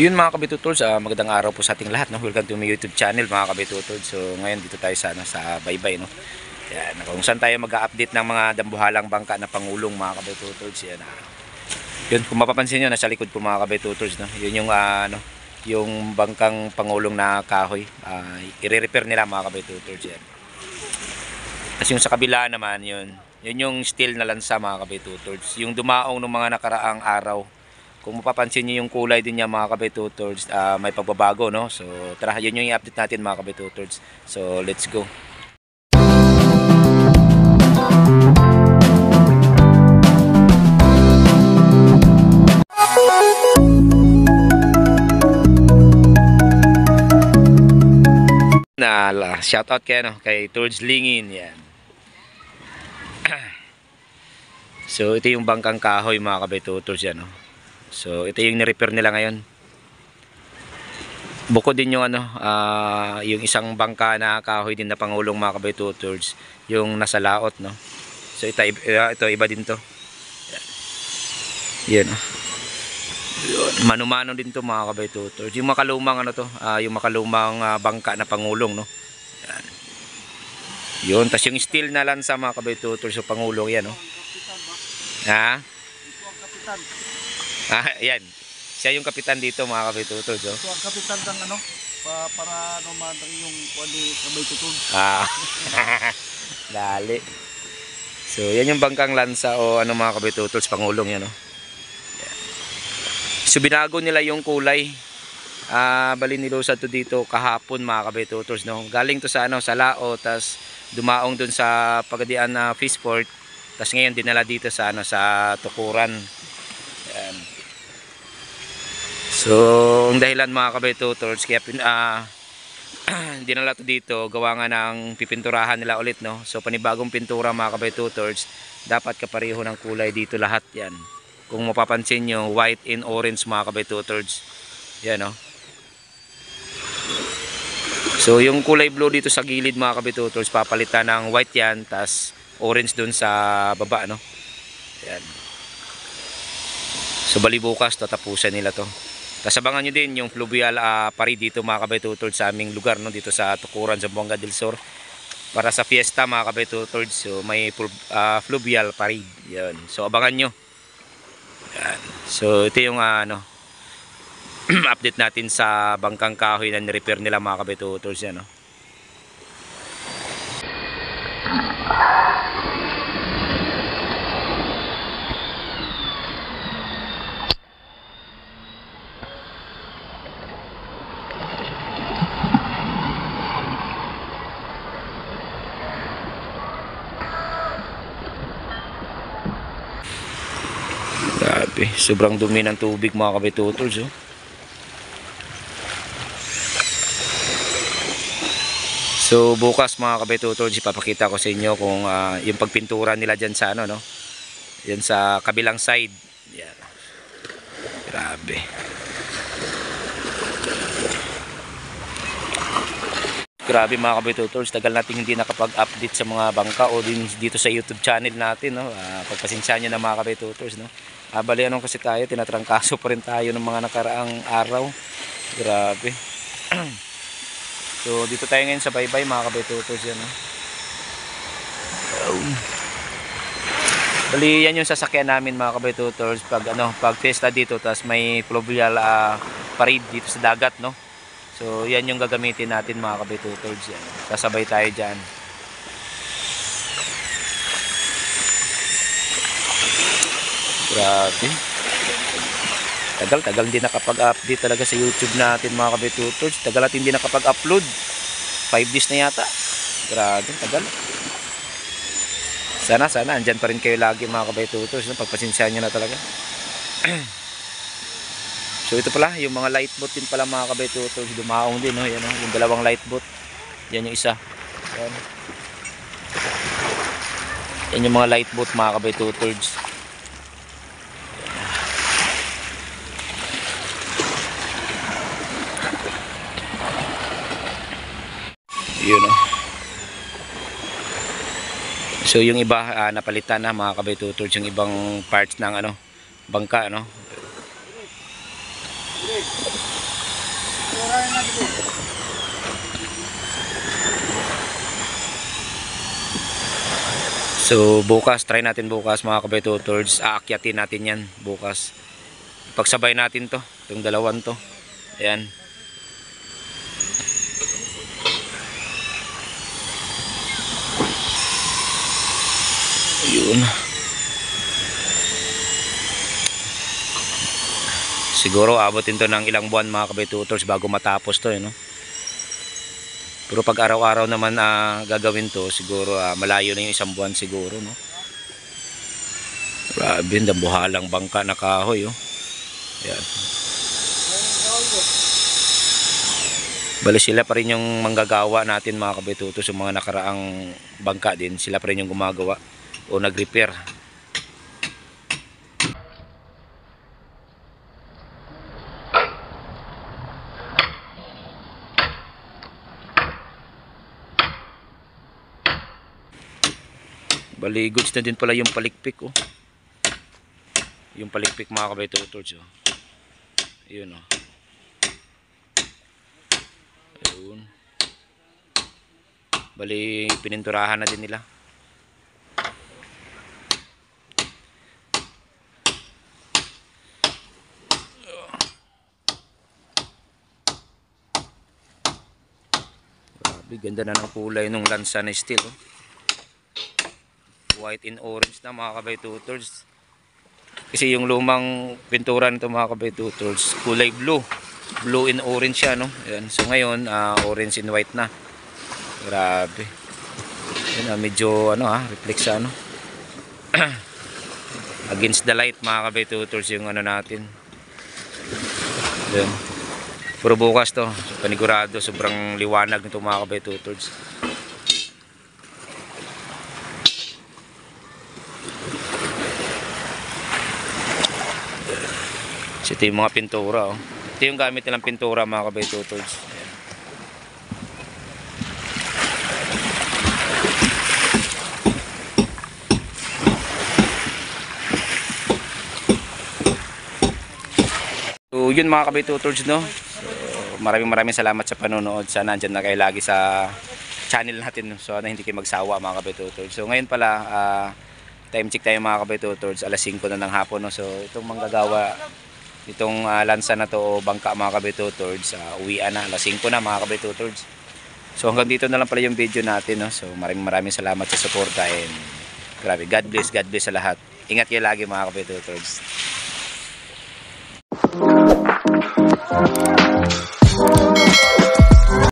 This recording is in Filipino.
So yun mga kabitutols, magandang araw po sa ating lahat, no? Welcome to my YouTube channel mga kabitutols. So ngayon dito tayo sa, sa baybay, no? Yan, kung saan tayo mag-update ng mga dambuhalang bangka na pangulong mga kabitutols. Yan, yun, kung mapapansin nyo, nasa likod po mga kabitutols, no? Yun yung, yung bangkang pangulong na kahoy. I-repair nila mga kabitutols. Yan. Kasi yung sa kabila naman, yun yung steel na lansa mga kabitutols. Yung dumaong ng mga nakaraang araw. Kung mapapansin niyo yung kulay din niya mga kabitutols, may pagbabago, no? So tara, yun yung i-update natin mga kabitutols. So let's go. Shout out kay Towards Lingin, yan. So ito yung bangkang kahoy mga kabitutols, yan, no? So ito yung ni-repair nila ngayon. Bukod din yung yung isang bangka na kahoy din na pangulong mga kabitutols, yung nasa laot, no? So ito iba din to. Yan. Mano-mano din to mga kabitutols. Yung makalumang yung makalumang bangka na pangulong, no? Yan. Yun, tas yung steel na lansa mga kabitutols, so pangulong yan, no? Ha? Yan. Siya yung kapitan dito mga kabitutols. So ang kapitan ng para madang yung kabitutols. Dali. So yan yung bangkang lansa o mga kabitutols, pangulong yan, no? Yan. So binago nila yung kulay. Bali nilusad to dito kahapon mga kabitutols, no? Galing to sa sa Lao, tas dumaong dun sa Pagadian na Fishport. Tas ngayon dinala dito sa sa Tukuran. Yan. So, ang dahilan mga kabitutols, kaya dinala to dito, gawa nga ng pipinturahan nila ulit, no? So, panibagong pintura mga kabitutols, dapat kapareho ng kulay dito lahat yan. Kung mapapansin nyo, white and orange mga kabitutols. Yan, no? So, yung kulay blue dito sa gilid mga kabitutols, papalitan ng white yan, tas orange dun sa baba, no? Yan. So, bali bukas, tatapusan nila to. Kasabangan nyo din yung fluvial parade dito mga kabitutols sa aming lugar, no? Dito sa Tukuran, Zamboanga del Sur. Para sa fiesta mga kabitutols, so may fluvial parade. Yan. So abangan nyo. Yan. So ito yung update natin sa bangkang kahoy na ni-repair nila mga kabitutols. Yan, no? Grabe, sobrang dumi ng tubig mga kabitutols, oh. So bukas mga kabitutols, ipapakita ko sa inyo kung yung pagpintura nila dyan sa no? Yan sa kabilang side. Yan. Grabe. Grabe mga kabitutols, tagal natin hindi nakapag-update sa mga bangka o din dito sa YouTube channel natin, no? Pagpasensyahan nyo na mga kabitutols, no? Bali kasi tayo, tinatrangkaso pa rin tayo ng mga nakaraang araw. Grabe. So dito tayo ngayon sa baybay mga kabitutols, yan, no? Bali yan yung sasakyan namin mga kabitutols pag fiesta dito, tas may fluvial parade dito sa dagat, no? So yan yung gagamitin natin mga kabitutols, yan. Kasabay tayo dyan. Grabe. Tagal hindi nakapag-update talaga sa YouTube natin mga kabitutols. Tagal natin hindi nakapag-upload. 5 days na yata. Grabe, tagal. Sana andyan pa rin kayo lagi mga kabitutols, no? Pagpasensyahan nyo na talaga. So ito pala, yung mga light boat din pala mga kabitutols, dumaong din, no? Yan, no? Yung dalawang light boat. Yan yung isa. Yan. Yan yung mga light boat mga kabitutols. Yun, no? So yung iba napalitan na mga kabitutols, yung ibang parts ng bangka, no? So bukas, try natin bukas mga kabay-tutords. Aakyatin natin yan bukas. Pagsabay natin to, itong dalawan to. Ayan. Ayun. Siguro abutin to ng ilang buwan mga kabay-tutors bago matapos to, no? Pero pag araw-araw naman gagawin to, siguro malayo na yung isang buwan siguro, no? Grabe, dambuhalang bangka na kahoy, oh. Ayan. Bali sila pa rin yung manggagawa natin mga kabay-tutors, yung mga nakaraang bangka din, sila pa rin yung gumagawa o nag-repair. Bali goods na din pala yung palikpik, oh. Yung palikpik mga kabay-tutors, oh. Ayun, oh. Ayun. Bali pininturahan na din nila. Grabe, ganda na ng kulay nung lansa na steel, oh. White and orange na mga kabay-tutors. Kasi yung lumang pintura nito mga kabay-tutors, kulay blue. Blue and orange siya, no? Ayan. So ngayon, orange and white na. Grabe. Ayan, medyo reflect siya, no? Against the light mga kabay-tutors yung natin. Ayan. Pero bukas to, panigurado, sobrang liwanag nito mga kabay-tutors. Ito yung mga pintura, oh. Ito yung gamit nilang pintura mga kabay-tutors. So yun mga kabay-tutors, no? So, maraming salamat sa panonood. Sana andyan na kayo lagi sa channel natin, no? So hindi kayo magsawa mga kabay-tutors. So ngayon pala time check tayo mga kabay-tutors, alas 5 na ng hapon, no? So itong manggagawa itong lansa na to o bangka mga kabay-tutors, uwian na, alas 5 na mga kabay-tutors. So hanggang dito na lang pala yung video natin, no? So maraming salamat sa suporta and grabe, God bless sa lahat. Ingat kayo lagi mga kabay-tutors.